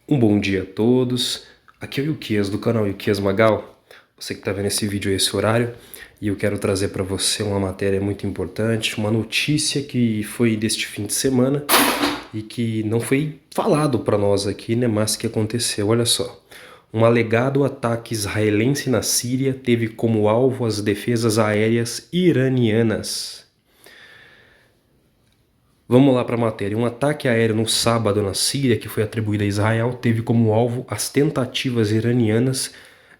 Um bom dia a todos, aqui é o Ilquias do canal Ilquias Magal, você que está vendo esse vídeo a esse horário, e eu quero trazer para você uma matéria muito importante, uma notícia que foi deste fim de semana e que não foi falado para nós aqui, né, mas que aconteceu. Olha só, um alegado ataque israelense na Síria teve como alvo as defesas aéreas iranianas. Vamos lá para a matéria. Um ataque aéreo no sábado na Síria, que foi atribuído a Israel, teve como alvo as tentativas iranianas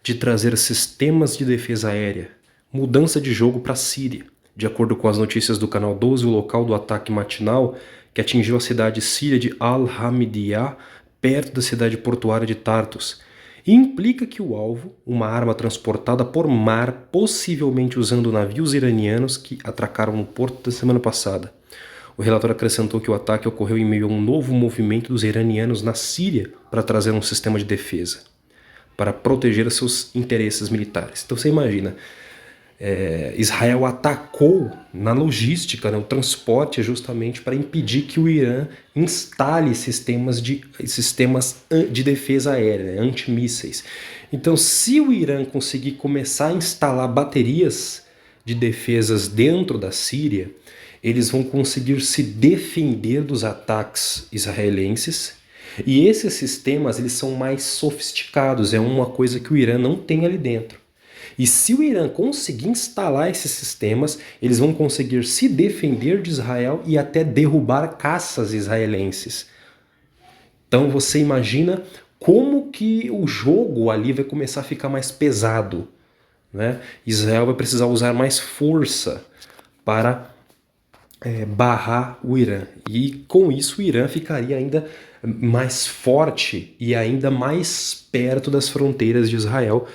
de trazer sistemas de defesa aérea. Mudança de jogo para a Síria. De acordo com as notícias do Canal 12, o local do ataque matinal, que atingiu a cidade síria de Al-Hamidiyah, perto da cidade portuária de Tartus, implica que o alvo, uma arma transportada por mar, possivelmente usando navios iranianos que atracaram no porto da semana passada. O relatório acrescentou que o ataque ocorreu em meio a um novo movimento dos iranianos na Síria para trazer um sistema de defesa, para proteger seus interesses militares. Então você imagina, Israel atacou na logística, né, o transporte justamente para impedir que o Irã instale sistemas de defesa aérea, né, antimísseis. Então, se o Irã conseguir começar a instalar baterias de defesas dentro da Síria, eles vão conseguir se defender dos ataques israelenses. E esses sistemas, eles são mais sofisticados, é uma coisa que o Irã não tem ali dentro. E se o Irã conseguir instalar esses sistemas, eles vão conseguir se defender de Israel e até derrubar caças israelenses. Então você imagina como que o jogo ali vai começar a ficar mais pesado, né? Israel vai precisar usar mais força para barrar o Irã. E com isso o Irã ficaria ainda mais forte e ainda mais perto das fronteiras de Israel,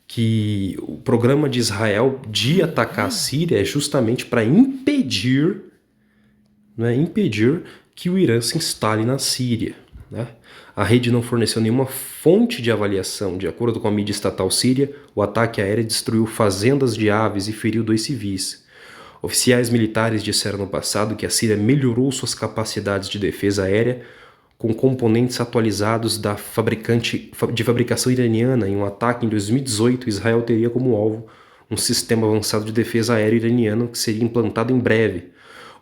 que o programa de Israel de atacar a Síria é justamente para impedir, né, impedir que o Irã se instale na Síria, né? A rede não forneceu nenhuma fonte de avaliação. De acordo com a mídia estatal síria, o ataque aéreo destruiu fazendas de aves e feriu 2 civis. Oficiais militares disseram no passado que a Síria melhorou suas capacidades de defesa aérea com componentes atualizados da fabricante de fabricação iraniana. Em um ataque em 2018, Israel teria como alvo um sistema avançado de defesa aérea iraniano que seria implantado em breve.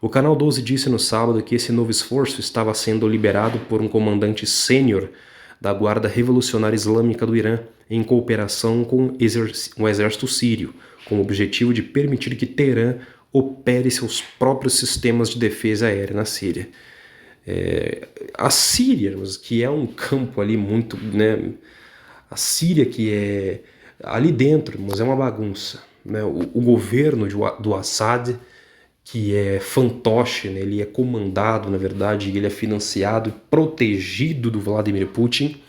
O Canal 12 disse no sábado que esse novo esforço estava sendo liderado por um comandante sênior da Guarda Revolucionária Islâmica do Irã, em cooperação com o exército sírio, com o objetivo de permitir que Teherã opere seus próprios sistemas de defesa aérea na Síria. A Síria, que é um campo ali muito, né, a Síria que é ali dentro, mas é uma bagunça, né? O governo do Assad, que é fantoche, né? Ele é comandado, na verdade, ele é financiado e protegido do Vladimir Putin.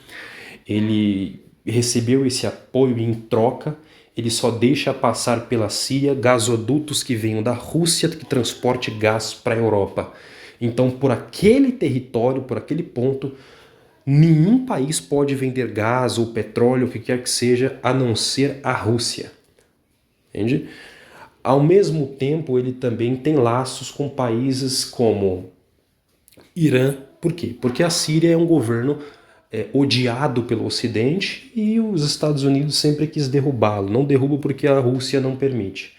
Ele recebeu esse apoio e em troca ele só deixa passar pela Síria gasodutos que venham da Rússia que transporte gás para a Europa. Então, por aquele território, por aquele ponto, nenhum país pode vender gás ou petróleo, o que quer que seja, a não ser a Rússia. Entende? Ao mesmo tempo, ele também tem laços com países como Irã. Por quê? Porque a Síria é um governo odiado pelo Ocidente e os Estados Unidos sempre quis derrubá-lo. Não derruba porque a Rússia não permite.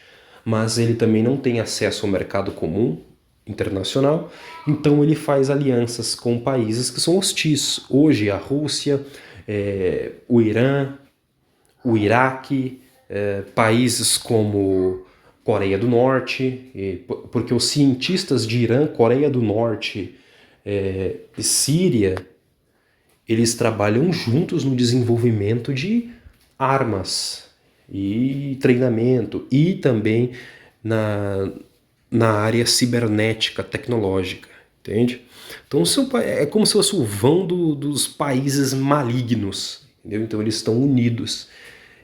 Mas ele também não tem acesso ao mercado comum internacional, então ele faz alianças com países que são hostis. Hoje a Rússia, o Irã, o Iraque, países como Coreia do Norte, porque os cientistas de Irã, Coreia do Norte e Síria, eles trabalham juntos no desenvolvimento de armas e treinamento e também na área cibernética, tecnológica, entende? Então é como se fosse o vão dos países malignos, entendeu? Então eles estão unidos.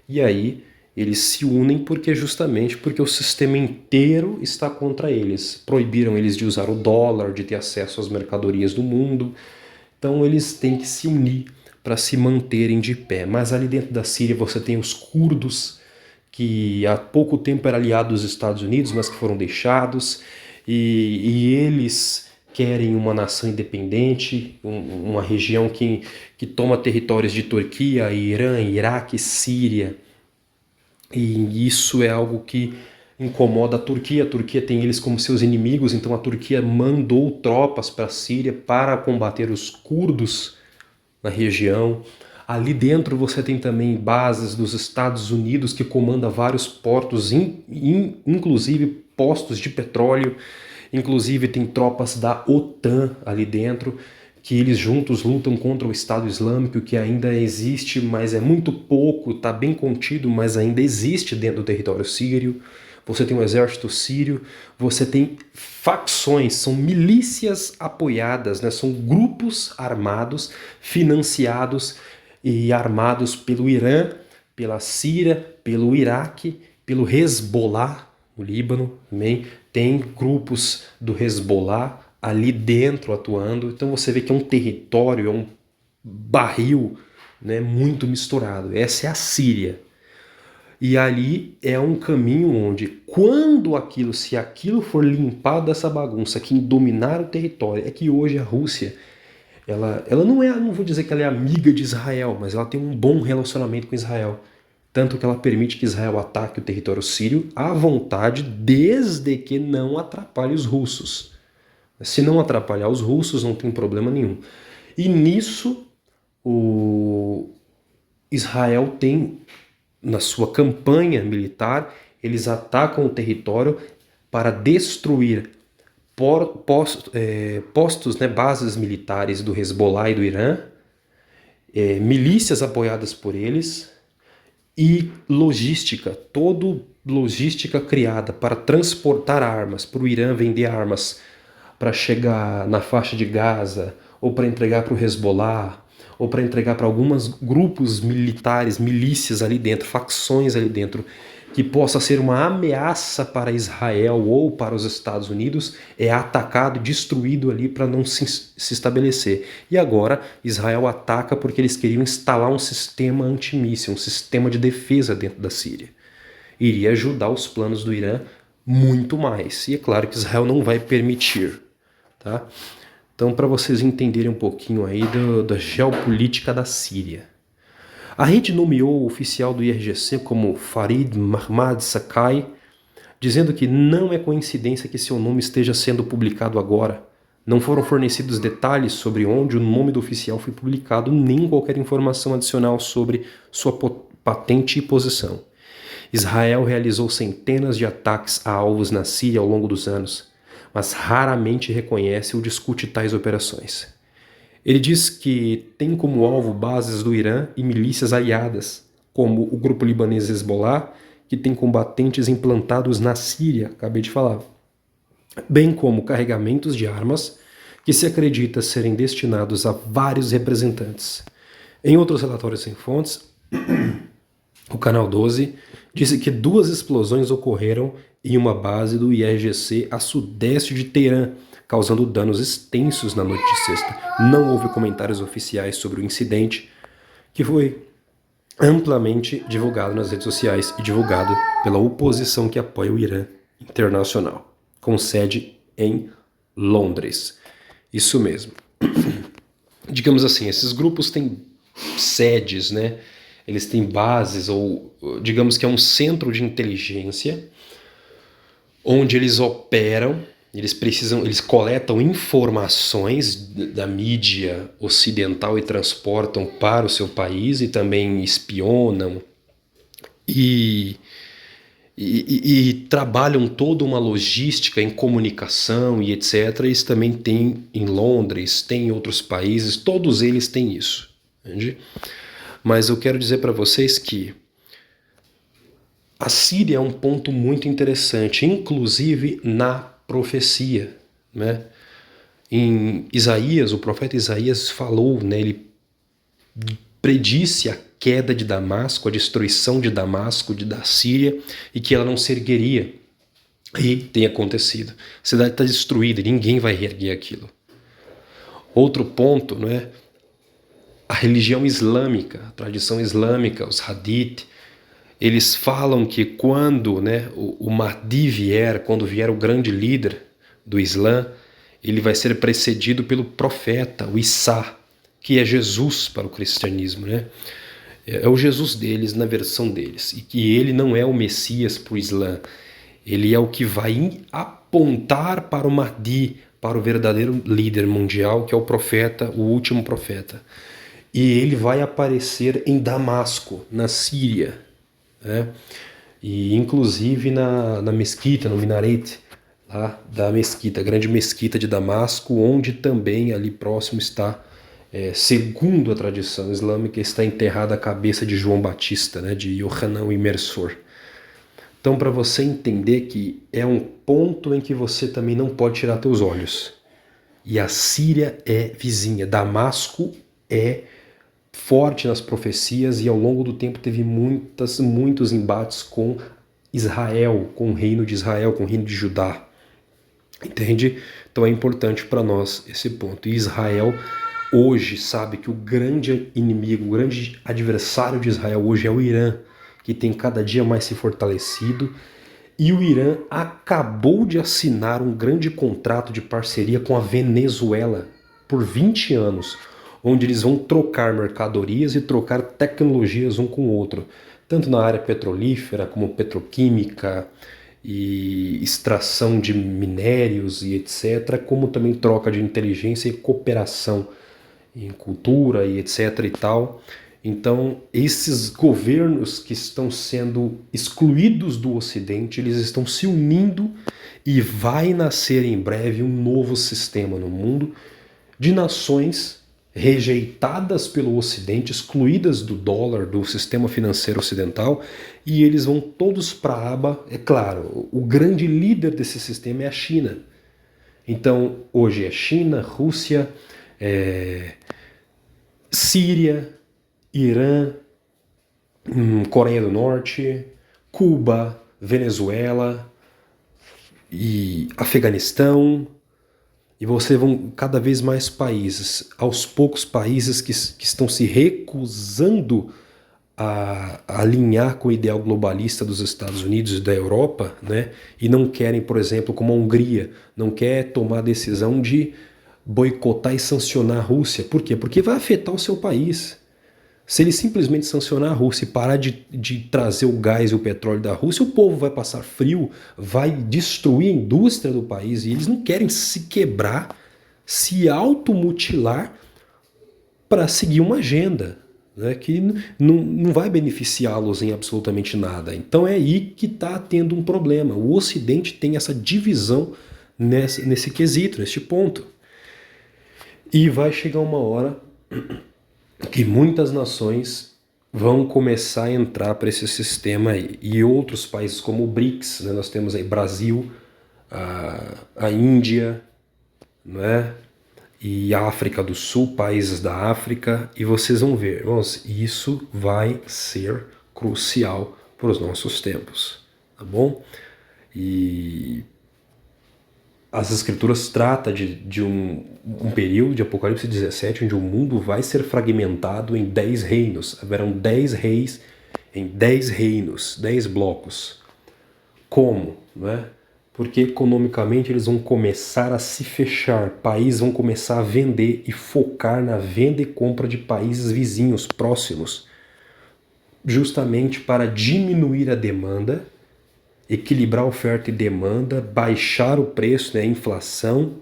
E aí eles se unem justamente porque o sistema inteiro está contra eles. Proibiram eles de usar o dólar, de ter acesso às mercadorias do mundo. Então eles têm que se unir para se manterem de pé. Mas ali dentro da Síria você tem os curdos, que há pouco tempo eram aliados dos Estados Unidos, mas que foram deixados, e eles querem uma nação independente, uma região que toma territórios de Turquia, Irã, Iraque, Síria. E isso é algo que incomoda a Turquia. A Turquia tem eles como seus inimigos, então a Turquia mandou tropas para a Síria para combater os curdos na região. Ali dentro você tem também bases dos Estados Unidos que comanda vários portos, inclusive postos de petróleo. Inclusive tem tropas da OTAN ali dentro, que eles juntos lutam contra o Estado Islâmico, que ainda existe, mas é muito pouco, está bem contido, mas ainda existe dentro do território sírio. Você tem o exército sírio, você tem facções, são milícias apoiadas, né? São grupos armados, financiados e armados pelo Irã, pela Síria, pelo Iraque, pelo Hezbollah, no Líbano também. Tem grupos do Hezbollah ali dentro atuando. Então você vê que é um território, é um barril, né, muito misturado. Essa é a Síria. E ali é um caminho onde, se aquilo for limpado dessa bagunça, quem dominar o território, é que hoje a Rússia, ela não vou dizer que ela é amiga de Israel, mas ela tem um bom relacionamento com Israel. Tanto que ela permite que Israel ataque o território sírio à vontade, desde que não atrapalhe os russos. Se não atrapalhar os russos, não tem problema nenhum. E nisso, o Israel tem, na sua campanha militar, eles atacam o território para destruir postos, né, bases militares do Hezbollah e do Irã, milícias apoiadas por eles, e toda logística criada para transportar armas, para o Irã vender armas para chegar na faixa de Gaza, ou para entregar para o Hezbollah, ou para entregar para alguns grupos militares, milícias ali dentro, facções ali dentro, que possa ser uma ameaça para Israel ou para os Estados Unidos, é atacado, destruído ali para não se estabelecer. E agora Israel ataca porque eles queriam instalar um sistema antimíssil, um sistema de defesa dentro da Síria. Iria ajudar os planos do Irã muito mais. E é claro que Israel não vai permitir. Tá? Então, para vocês entenderem um pouquinho aí da geopolítica da Síria. A rede nomeou o oficial do IRGC como Farid Mahmad Sakai, dizendo que não é coincidência que seu nome esteja sendo publicado agora. Não foram fornecidos detalhes sobre onde o nome do oficial foi publicado, nem qualquer informação adicional sobre sua patente e posição. Israel realizou centenas de ataques a alvos na Síria ao longo dos anos, mas raramente reconhece ou discute tais operações. Ele diz que tem como alvo bases do Irã e milícias aliadas, como o grupo libanês Hezbollah, que tem combatentes implantados na Síria, acabei de falar, bem como carregamentos de armas que se acredita serem destinados a vários representantes. Em outros relatórios sem fontes, o Canal 12 disse que 2 explosões ocorreram em uma base do IRGC a sudeste de Teherã, causando danos extensos na noite de sexta. Não houve comentários oficiais sobre o incidente, que foi amplamente divulgado nas redes sociais e divulgado pela oposição que apoia o Irã Internacional, com sede em Londres. Isso mesmo. Digamos assim, esses grupos têm sedes, né? Eles têm bases, ou digamos que é um centro de inteligência, onde eles operam. Eles coletam informações da mídia ocidental e transportam para o seu país, e também espionam e trabalham toda uma logística em comunicação e etc. Isso também tem em Londres, tem em outros países, todos eles têm isso, entende? Mas eu quero dizer para vocês que a Síria é um ponto muito interessante, inclusive na profecia, né? Em Isaías, o profeta Isaías falou, né? Ele predisse a queda de Damasco, a destruição de Damasco, da Síria, e que ela não se ergueria. E tem acontecido. A cidade está destruída, ninguém vai reerguer aquilo. Outro ponto, né? A religião islâmica, a tradição islâmica, os Hadith, eles falam que quando, né, o Mahdi vier, quando vier o grande líder do Islã, ele vai ser precedido pelo profeta, o Issa, que é Jesus para o cristianismo, né? É o Jesus deles na versão deles, e que ele não é o Messias para o Islã, ele é o que vai apontar para o Mahdi, para o verdadeiro líder mundial, que é o profeta, o último profeta. E ele vai aparecer em Damasco, na Síria, né? E inclusive na mesquita, no minaret lá da mesquita, a grande mesquita de Damasco, onde também ali próximo está, segundo a tradição islâmica, está enterrada a cabeça de João Batista, né, de Yohanan o Imersor. Então, para você entender que é um ponto em que você também não pode tirar teus olhos. E a Síria é vizinha, Damasco é forte nas profecias e ao longo do tempo teve muitos embates com Israel, com o reino de Israel, com o reino de Judá. Entende? Então é importante para nós esse ponto. E Israel hoje sabe que o grande inimigo, o grande adversário de Israel hoje é o Irã, que tem cada dia mais se fortalecido. E o Irã acabou de assinar um grande contrato de parceria com a Venezuela por 20 anos, onde eles vão trocar mercadorias e trocar tecnologias um com o outro, tanto na área petrolífera como petroquímica e extração de minérios e etc., como também troca de inteligência e cooperação em cultura e etc. e tal. Então, esses governos que estão sendo excluídos do Ocidente, eles estão se unindo e vai nascer em breve um novo sistema no mundo de nações rejeitadas pelo Ocidente, excluídas do dólar, do sistema financeiro ocidental, e eles vão todos para a aba. É claro, o grande líder desse sistema é a China. Então, hoje é China, Rússia, Síria, Irã, Coreia do Norte, Cuba, Venezuela e Afeganistão. E você vão cada vez mais países, aos poucos países que estão se recusando a alinhar com o ideal globalista dos Estados Unidos e da Europa, né? E não querem, por exemplo, como a Hungria, não quer tomar a decisão de boicotar e sancionar a Rússia. Por quê? Porque vai afetar o seu país. Se ele simplesmente sancionar a Rússia e parar de trazer o gás e o petróleo da Rússia, o povo vai passar frio, vai destruir a indústria do país e eles não querem se quebrar, se automutilar para seguir uma agenda, né, que não vai beneficiá-los em absolutamente nada. Então é aí que está tendo um problema. O Ocidente tem essa divisão nesse quesito, nesse ponto. E vai chegar uma hora que muitas nações vão começar a entrar para esse sistema aí. E outros países como o BRICS, né? Nós temos aí Brasil, a Índia, né? E a África do Sul, países da África, e vocês vão ver, irmãos, isso vai ser crucial para os nossos tempos, tá bom? E as escrituras tratam de um período de Apocalipse 17, onde o mundo vai ser fragmentado em 10 reinos. Haverão 10 reis em 10 reinos, 10 blocos. Como? Não é? Porque economicamente eles vão começar a se fechar, países vão começar a vender e focar na venda e compra de países vizinhos, próximos, justamente para diminuir a demanda, equilibrar oferta e demanda, baixar o preço, né, a inflação,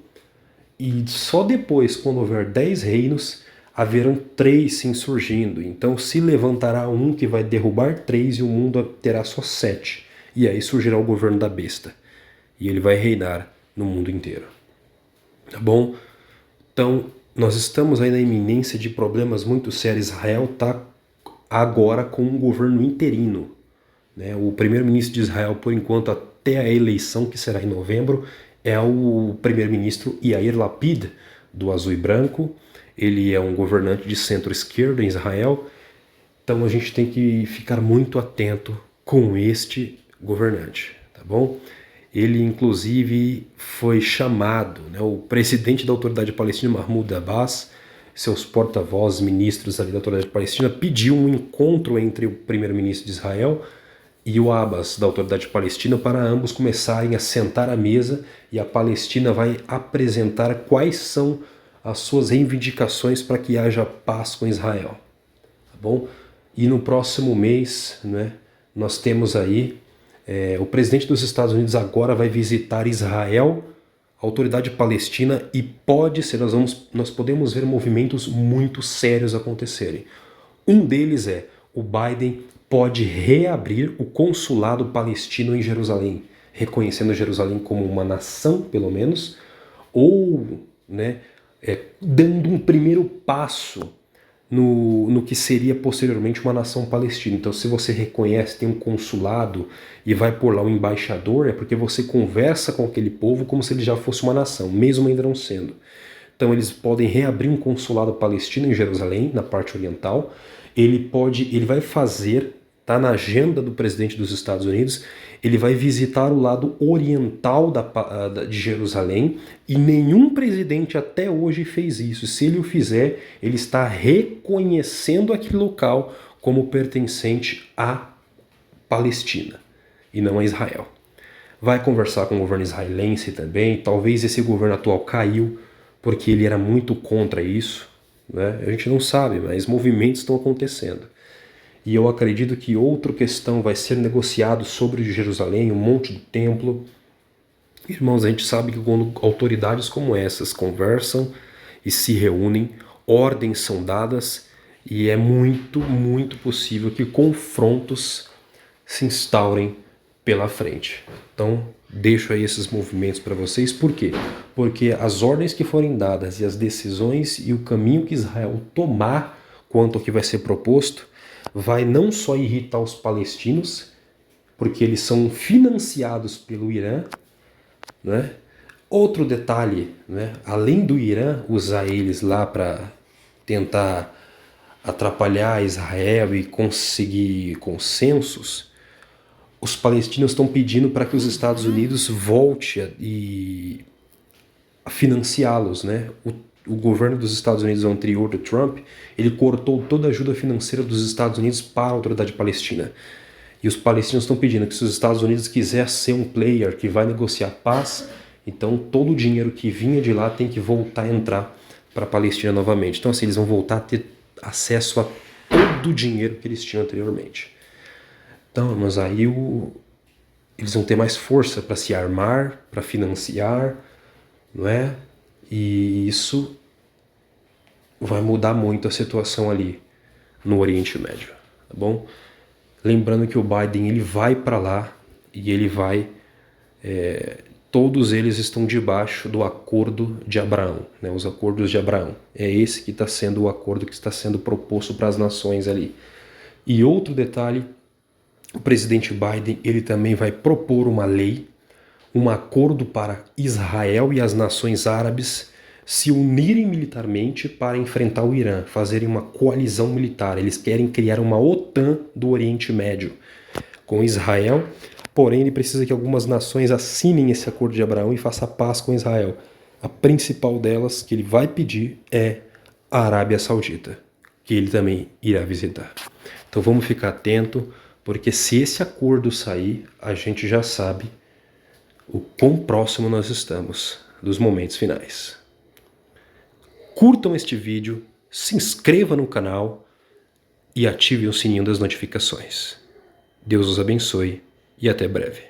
e só depois, quando houver 10 reinos, haverão 3 se insurgindo. Então se levantará um que vai derrubar 3 e o mundo terá só 7. E aí surgirá o governo da besta. E ele vai reinar no mundo inteiro. Tá bom? Então, nós estamos aí na iminência de problemas muito sérios. Israel está agora com um governo interino. O primeiro-ministro de Israel, por enquanto, até a eleição, que será em novembro, é o primeiro-ministro Yair Lapid, do azul e branco. Ele é um governante de centro-esquerda em Israel. Então a gente tem que ficar muito atento com este governante, tá bom? Ele, inclusive, foi chamado, o presidente da Autoridade Palestina, Mahmoud Abbas, seus porta-vozes, ministros ali da Autoridade Palestina, pediu um encontro entre o primeiro-ministro de Israel e o Abbas, da Autoridade Palestina, para ambos começarem a sentar à mesa e a Palestina vai apresentar quais são as suas reivindicações para que haja paz com Israel. Tá bom? E no próximo mês, né, nós temos aí o presidente dos Estados Unidos agora vai visitar Israel, a Autoridade Palestina, e pode ser, nós podemos ver movimentos muito sérios acontecerem. Um deles é o Biden pode reabrir o consulado palestino em Jerusalém, reconhecendo Jerusalém como uma nação, pelo menos, ou, né, dando um primeiro passo no que seria posteriormente uma nação palestina. Então, se você reconhece, tem um consulado e vai por lá um embaixador, é porque você conversa com aquele povo como se ele já fosse uma nação, mesmo ainda não sendo. Então, eles podem reabrir um consulado palestino em Jerusalém, na parte oriental. Ele vai fazer, está na agenda do presidente dos Estados Unidos, ele vai visitar o lado oriental de Jerusalém, e nenhum presidente até hoje fez isso. Se ele o fizer, ele está reconhecendo aquele local como pertencente à Palestina e não a Israel. Vai conversar com o governo israelense também. Talvez esse governo atual caiu porque ele era muito contra isso, né? A gente não sabe, mas movimentos estão acontecendo. E eu acredito que outra questão vai ser negociado sobre Jerusalém, um monte de templo. Irmãos, a gente sabe que quando autoridades como essas conversam e se reúnem, ordens são dadas e é muito, muito possível que confrontos se instaurem pela frente. Então, deixo aí esses movimentos para vocês. Por quê? Porque as ordens que forem dadas e as decisões e o caminho que Israel tomar quanto ao que vai ser proposto vai não só irritar os palestinos, porque eles são financiados pelo Irã, né? Outro detalhe, né? Além do Irã usar eles lá para tentar atrapalhar Israel e conseguir consensos, os palestinos estão pedindo para que os Estados Unidos volte a financiá-los, né? O governo dos Estados Unidos anterior do Trump, ele cortou toda a ajuda financeira dos Estados Unidos para a Autoridade Palestina. E os palestinos estão pedindo que se os Estados Unidos quiser ser um player que vai negociar paz, então todo o dinheiro que vinha de lá tem que voltar a entrar para a Palestina novamente. Então assim, eles vão voltar a ter acesso a todo o dinheiro que eles tinham anteriormente. Então, mas aí eles vão ter mais força para se armar, para financiar, não é? E isso vai mudar muito a situação ali no Oriente Médio, tá bom? Lembrando que o Biden ele vai para lá e ele vai... todos eles estão debaixo do acordo de Abraão, né? Os acordos de Abraão. É esse que está sendo o acordo que está sendo proposto para as nações ali. E outro detalhe, o presidente Biden ele também vai propor uma lei, um acordo para Israel e as nações árabes se unirem militarmente para enfrentar o Irã, fazerem uma coalizão militar. Eles querem criar uma OTAN do Oriente Médio com Israel, porém ele precisa que algumas nações assinem esse acordo de Abraão e façam paz com Israel. A principal delas que ele vai pedir é a Arábia Saudita, que ele também irá visitar. Então vamos ficar atento, porque se esse acordo sair, a gente já sabe o quão próximo nós estamos dos momentos finais. Curtam este vídeo, se inscreva no canal e ative o sininho das notificações. Deus os abençoe e até breve.